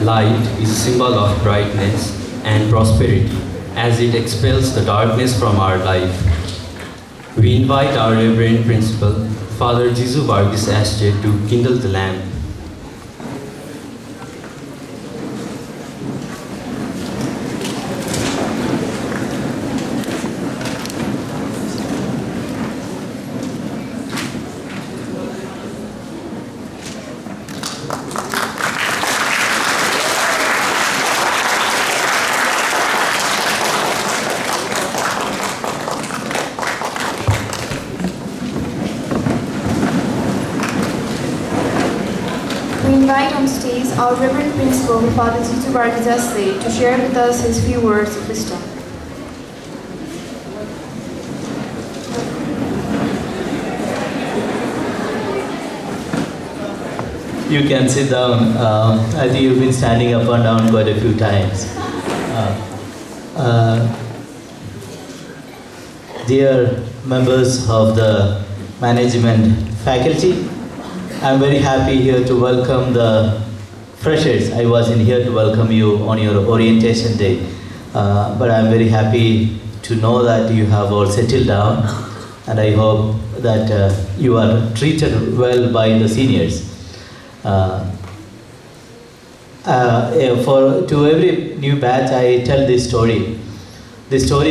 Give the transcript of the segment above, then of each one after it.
Light is a symbol of brightness and prosperity as it expels the darkness from our life. We invite our Reverend Principal, Father Jisu Varghese Asche, to kindle the lamp. We invite on stage our Reverend Principal, Father Bbs Welcome, to share with us his few words of wisdom. You can sit down. I think you've been standing up and down quite a few times. Dear members of the management faculty, I'm very happy here to welcome the freshers. I wasn't here to welcome you on your orientation day, but I'm very happy to know that you have all settled down, and I hope that you are treated well by the seniors. To every new batch, I tell this story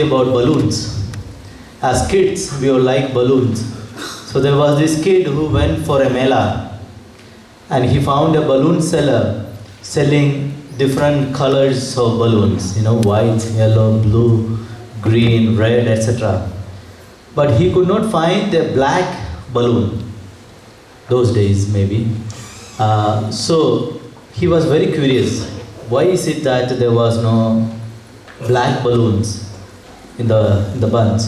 about balloons. As kids, we all like balloons. So there was this kid who went for a mela, and he found a balloon seller selling different colors of balloons, white, yellow, blue, green, red, etc. But he could not find a black balloon, those days maybe. So he was very curious. Why is it that there was no black balloons in the bunch?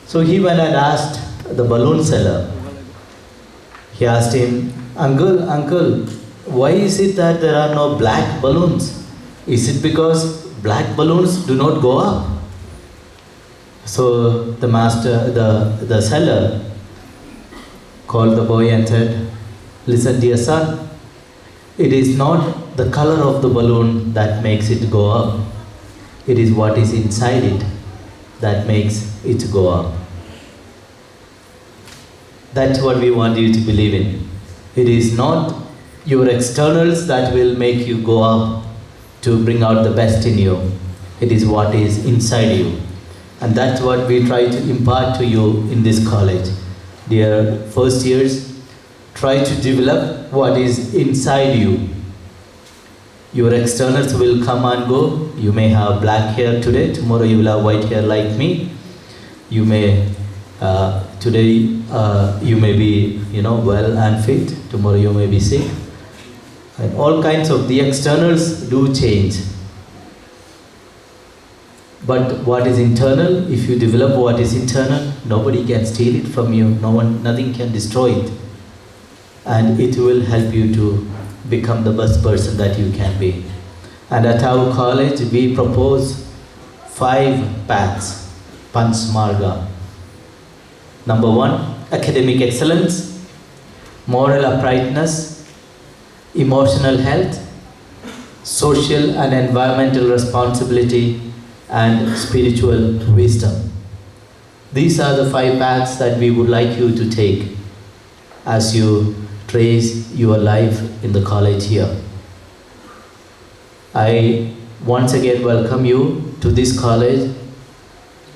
So he went and asked the balloon seller. He asked him, Uncle, why is it that there are no black balloons? Is it because black balloons do not go up? So the seller called the boy and said, listen, dear son, it is not the color of the balloon that makes it go up. It is what is inside it that makes it go up. That's what we want you to believe in. It is not your externals that will make you go up to bring out the best in you. It is what is inside you. And that's what we try to impart to you in this college. Dear first years, try to develop what is inside you. Your externals will come and go. You may have black hair today, tomorrow you will have white hair like me. You may today you may be well and fit, tomorrow you may be sick. And all kinds of the externals do change. But what is internal, if you develop what is internal, nobody can steal it from you, nothing can destroy it. And it will help you to become the best person that you can be. And at our college, we propose 5 paths, Panch Marga. Number 1, academic excellence, moral uprightness, emotional health, social and environmental responsibility, and spiritual wisdom. These are the 5 paths that we would like you to take as you trace your life in the college here. I once again welcome you to this college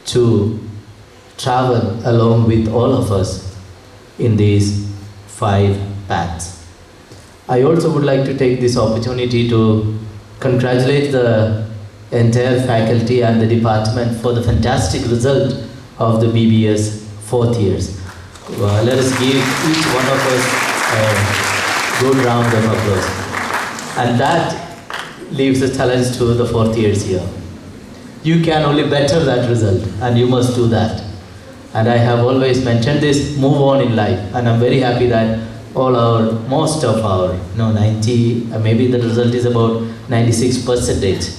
to travel along with all of us in these 5 paths. I also would like to take this opportunity to congratulate the entire faculty and the department for the fantastic result of the BBS 4th years. Let us give each one of us a good round of applause. And that leaves a challenge to the 4th years here. You can only better that result, and you must do that. And I have always mentioned this, move on in life. And I'm very happy that most of our, 90, maybe the result is about 96%.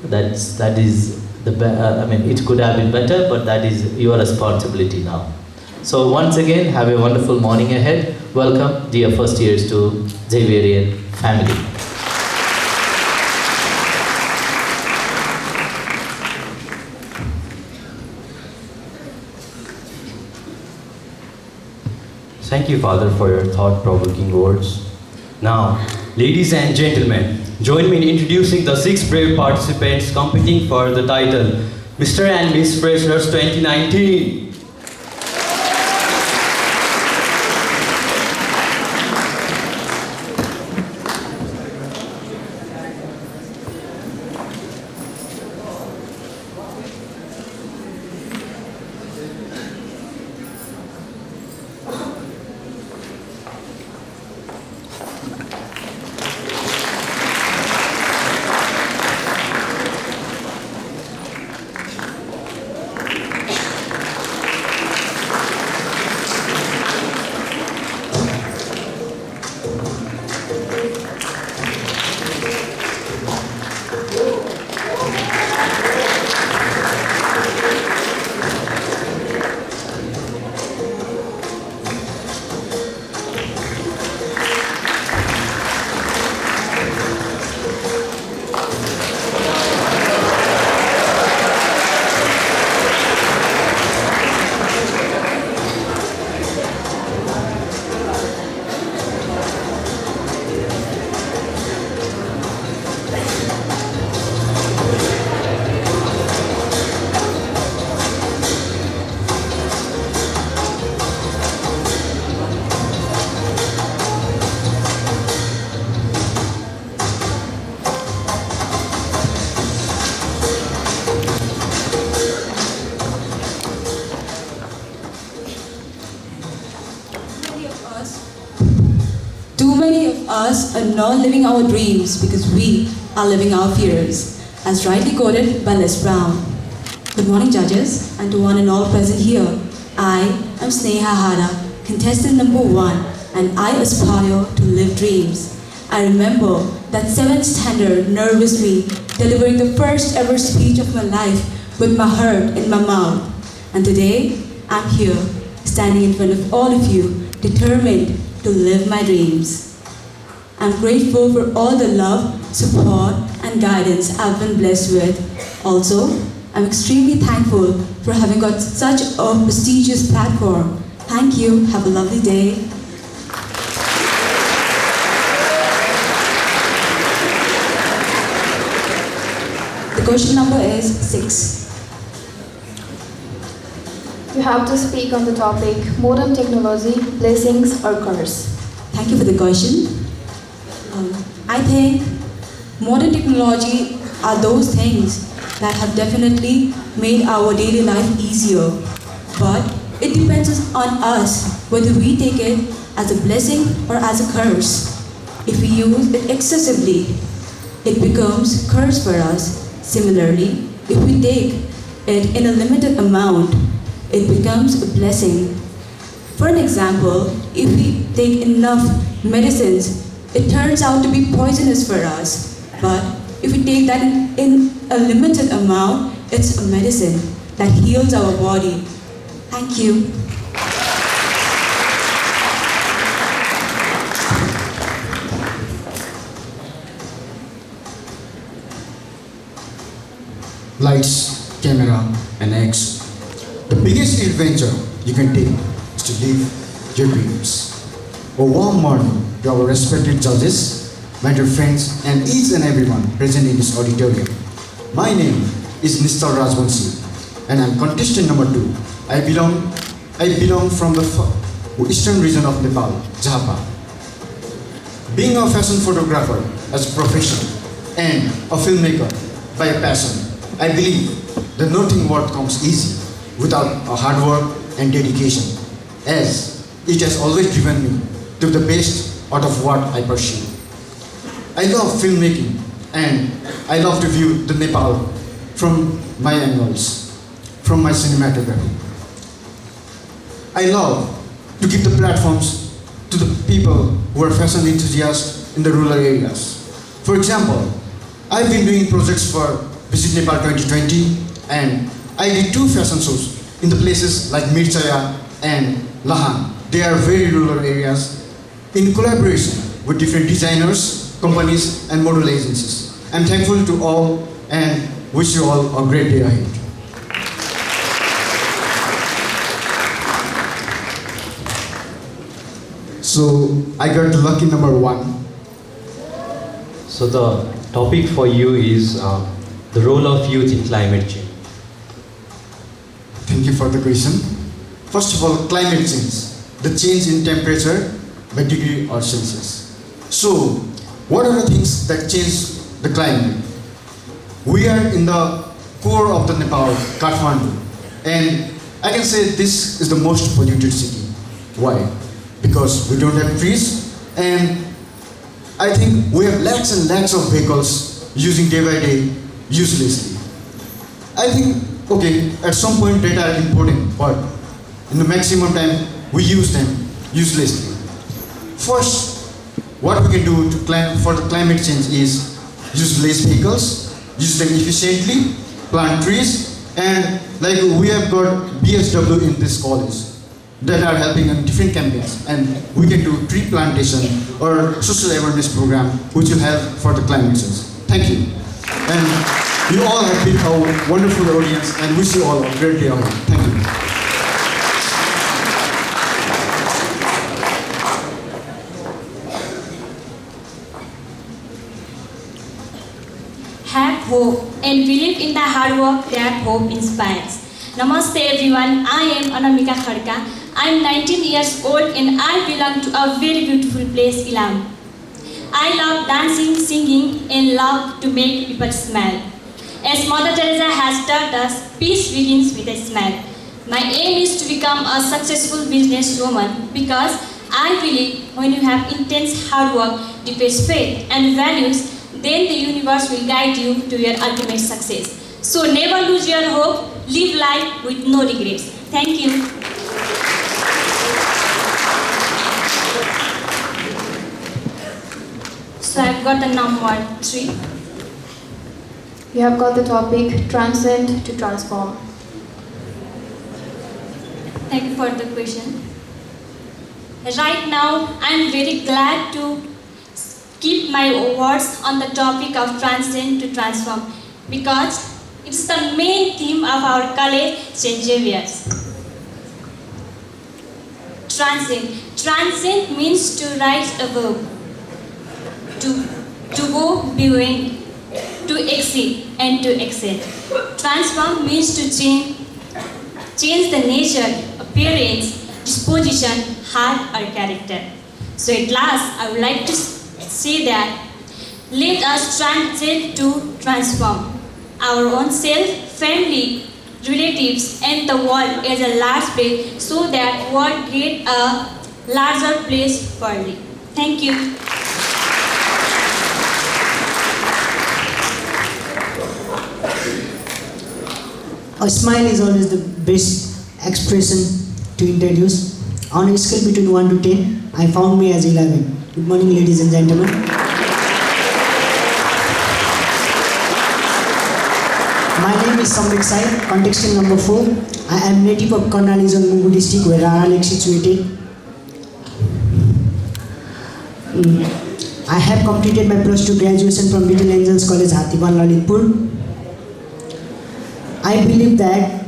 That is it could have been better, but that is your responsibility now. So once again, have a wonderful morning ahead. Welcome, dear first years, to Xaverian family. Thank you, Father, for your thought-provoking words. Now, ladies and gentlemen, join me in introducing the 6 brave participants competing for the title Mr. and Miss Freshers 2019. Too many of us are not living our dreams because we are living our fears, as rightly quoted by Les Brown. Good morning, judges, and to one and all present here. I am Sneha Hara, contestant number 1, and I aspire to live dreams. I remember that 7th standard nervous me delivering the first ever speech of my life with my heart in my mouth. And today, I'm here, standing in front of all of you, determined to live my dreams. I'm grateful for all the love, support, and guidance I've been blessed with. Also, I'm extremely thankful for having got such a prestigious platform. Thank you. Have a lovely day. The question number is 6. You have to speak on the topic modern technology, blessings or curse. Thank you for the question. I think modern technology are those things that have definitely made our daily life easier. But it depends on us whether we take it as a blessing or as a curse. If we use it excessively, it becomes curse for us. Similarly, if we take it in a limited amount, it becomes a blessing. For an example, if we take enough medicines, it turns out to be poisonous for us. But if we take that in a limited amount, it's a medicine that heals our body. Thank you. Lights, camera, and X. The biggest adventure you can take is to live your dreams. A warm morning to our respected judges, my dear friends, and each and everyone present in this auditorium. My name is Mr. Rajvanshi, and I'm contestant number 2. I belong from the eastern region of Nepal, Jhapa. Being a fashion photographer as a profession and a filmmaker by a passion, I believe that nothing work comes easy without a hard work and dedication, as it has always driven me to the best out of what I pursue. I love filmmaking and I love to view the Nepal from my angles, from my cinematography. I love to give the platforms to the people who are fashion enthusiasts in the rural areas. For example, I've been doing projects for Visit Nepal 2020, and I did 2 fashion shows in the places like Mirchaya and Lahan. They are very rural areas in collaboration with different designers, companies, and model agencies. I'm thankful to all and wish you all a great day ahead. So I got lucky number 1. So the topic for you is the role of youth in climate change. Thank you for the question. First of all, climate change. The change in temperature by degree or Celsius. So, what are the things that change the climate? We are in the core of the Nepal, Kathmandu, and I can say this is the most polluted city. Why? Because we don't have trees, and I think we have lakhs and lakhs of vehicles using day by day uselessly. I think, okay, at some point data are important, but in the maximum time we use them uselessly. First, what we can do to for the climate change is use less vehicles, use them efficiently, plant trees, and like we have got BSW in this college that are helping in different campaigns, and we can do tree plantation or social awareness program which will help for the climate change. Thank you. And you all have been a wonderful audience, and wish you all a great day ahead. Thank you. Have hope and believe in the hard work that hope inspires. Namaste everyone, I am Anamika Khadka. I am 19 years old and I belong to a very beautiful place, Ilam. I love dancing, singing and love to make people smile. As Mother Teresa has taught us, peace begins with a smile. My aim is to become a successful businesswoman because I believe when you have intense hard work, deepest faith and values, then the universe will guide you to your ultimate success. So never lose your hope, live life with no regrets. Thank you. So I've got the number 3. You have got the topic transcend to transform. Thank you for the question. Right now, I'm very glad to keep my words on the topic of transcend to transform because it's the main theme of our college, St. Xavier's. Transcend. Transcend means to rise above, to go beyond, to exceed and to excel. Transform means to change the nature, appearance, disposition, heart or character. So at last, I would like to say that let us transcend to transform our own self, family, relatives and the world as a large place so that world get a larger place for it. Thank you. A smile is always the best expression to introduce. On a scale between 1 to 10, I found me as 11. Good morning, ladies and gentlemen. My name is Samrik Sai, contestant number 4. I am native of Karnali zone, Mungu district, where Rara Lake situated. I have completed my plus 2 graduation from Little Angels College, Hathiban, Lalitpur. I believe that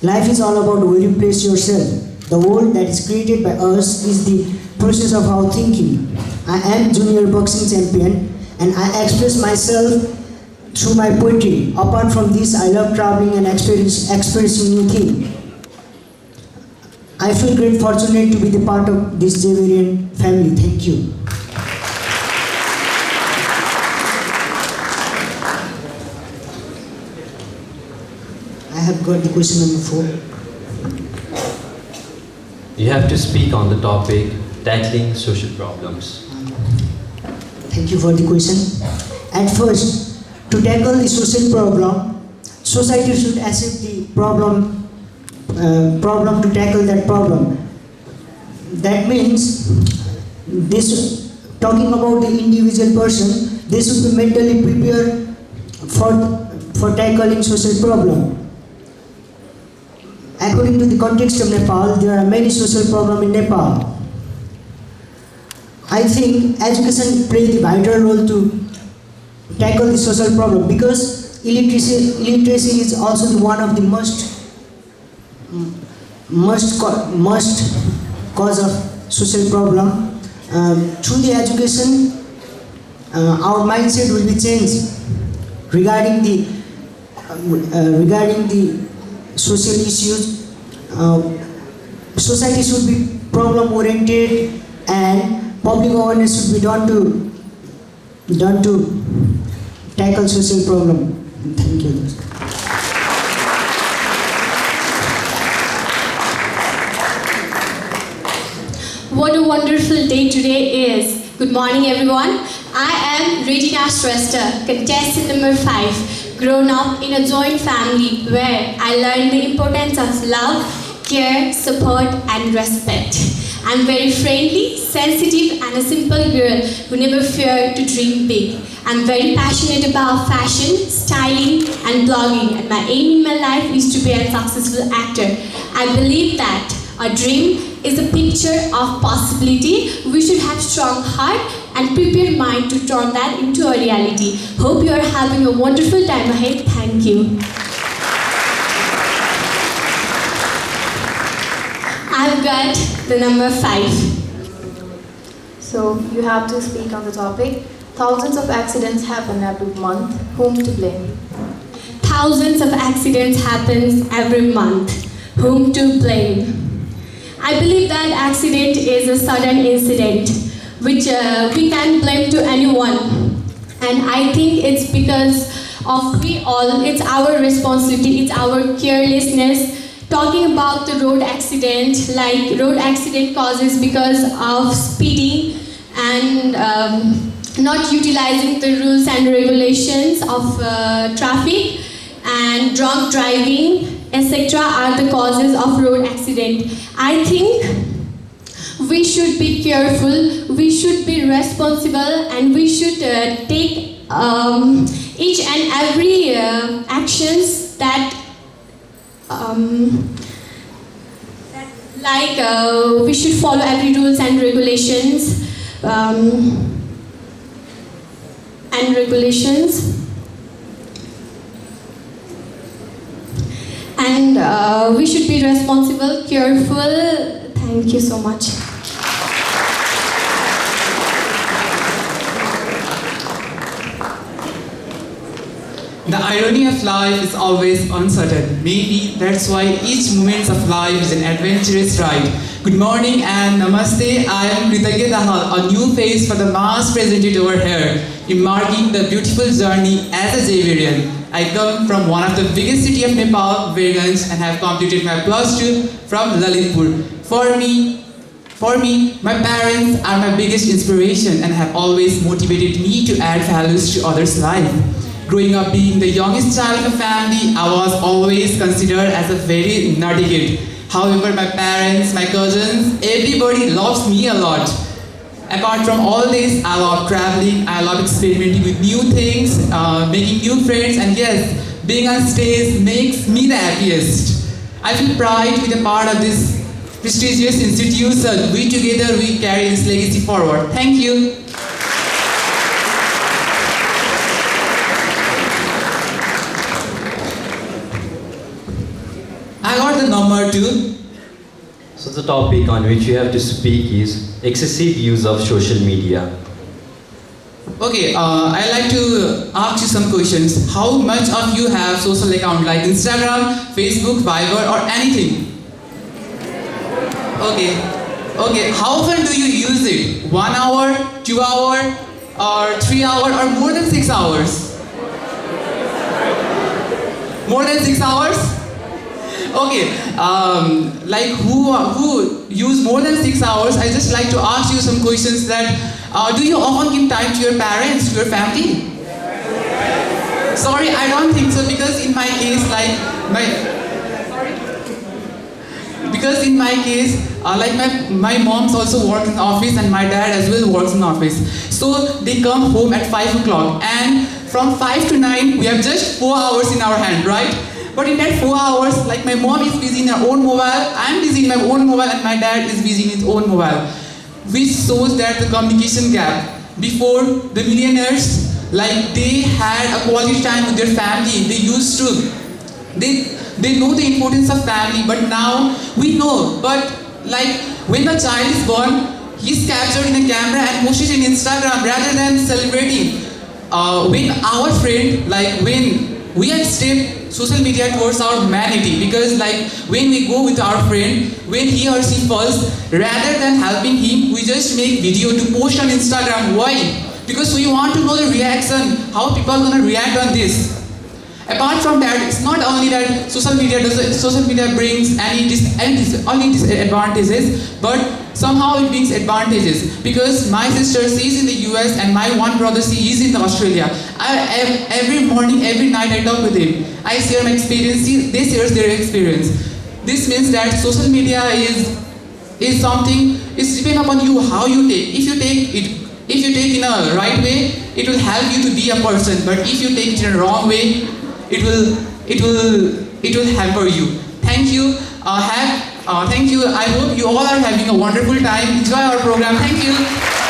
life is all about where you place yourself. The world that is created by us is the process of our thinking. I am junior boxing champion and I express myself through my poetry. Apart from this, I love traveling and experiencing new things. I feel great fortunate to be the part of this Javerian family. Thank you. I have got the question number 4. You have to speak on the topic tackling social problems. Thank you for the question. At first, to tackle the social problem, society should accept the problem to tackle that problem. That means, talking about the individual person, they should be mentally prepared for tackling social problem. According to the context of Nepal, there are many social problems in Nepal. I think education plays the vital role to tackle the social problem because illiteracy is also the one of the must cause of social problem. through the education, our mindset will be changed regarding the social issues. Society should be problem oriented and public awareness should be done to tackle social problem. Thank you. What a wonderful day today is. Good morning, everyone. I am Regina Shrestha, contestant number 5, grown up in a joint family where I learned the importance of love, care, support, and respect. I'm very friendly, sensitive, and a simple girl who never feared to dream big. I'm very passionate about fashion, styling, and blogging, and my aim in my life is to be a successful actor. I believe that a dream is a picture of possibility. We should have strong heart and prepared mind to turn that into a reality. Hope you are having a wonderful time ahead. Thank you. I've got the number 5. So you have to speak on the topic. Thousands of accidents happen every month. Whom to blame? Thousands of accidents happen every month. Whom to blame? I believe that accident is a sudden incident which we can blame to anyone. And I think it's because of it's our responsibility, it's our carelessness. Talking about the road accident, like road accident causes because of speeding and not utilizing the rules and regulations of traffic, and drunk driving, etc. are the causes of road accident. I think we should be careful, we should be responsible, and we should take each and every actions that we should follow every rules and regulations and we should be responsible, careful. Thank you so much. The irony of life is always uncertain. Maybe that's why each moment of life is an adventurous ride. Good morning and namaste. I am Kritagya Dahal, a new face for the mass presented over here, in marking the beautiful journey as a Javerian. I come from one of the biggest city of Nepal, Virganj, and have completed my +2 from Lalitpur. For me, my parents are my biggest inspiration and have always motivated me to add values to others' life. Growing up being the youngest child of a family, I was always considered as a very nerdy kid. However, my parents, my cousins, everybody loves me a lot. Apart from all this, I love traveling, I love experimenting with new things, making new friends, and yes, being on stage makes me the happiest. I feel pride to be a part of this prestigious institution. We together, we carry this legacy forward. Thank you. I got the number 2. So the topic on which you have to speak is excessive use of social media. Okay, I'd like to ask you some questions. How much of you have social account like Instagram, Facebook, Viber, or anything? Okay. How often do you use it? 1 hour, 2 hour, or 3 hour, or more than 6 hours? More than 6 hours? Okay, like who use more than 6 hours? I just like to ask you some questions that do you often give time to your parents, to your family? Sorry, I don't think so, because in my case, my mom's also works in office and my dad as well works in office. So they come home at 5 o'clock, and from 5 to 9 we have just 4 hours in our hand, right? But in that 4 hours, like my mom is busy in her own mobile, I'm busy in my own mobile, and my dad is busy in his own mobile. Which shows that the communication gap. Before, the millionaires, like they had a quality time with their family. They used to, they know the importance of family, but now we know. But like when the child is born, he's captured in a camera and posted in Instagram rather than celebrating. When our friend, like when we have stepped social media towards our humanity, because like when we go with our friend, when he or she falls, rather than helping him, we just make video to post on Instagram. Why? Because we want to know the reaction, how people are gonna react on this. Apart from that, it's not only that social media brings only disadvantages, but somehow it brings advantages. Because my sister, she's in the US and my one brother, she is in Australia. Every morning, every night I talk with him. I share my experience, they share their experience. This means that social media is something, it's depend upon you how you take. If you take in a right way, it will help you to be a person. But if you take it in a wrong way, it will hamper you. Thank you. Thank you. I hope you all are having a wonderful time. Enjoy our program. Thank you.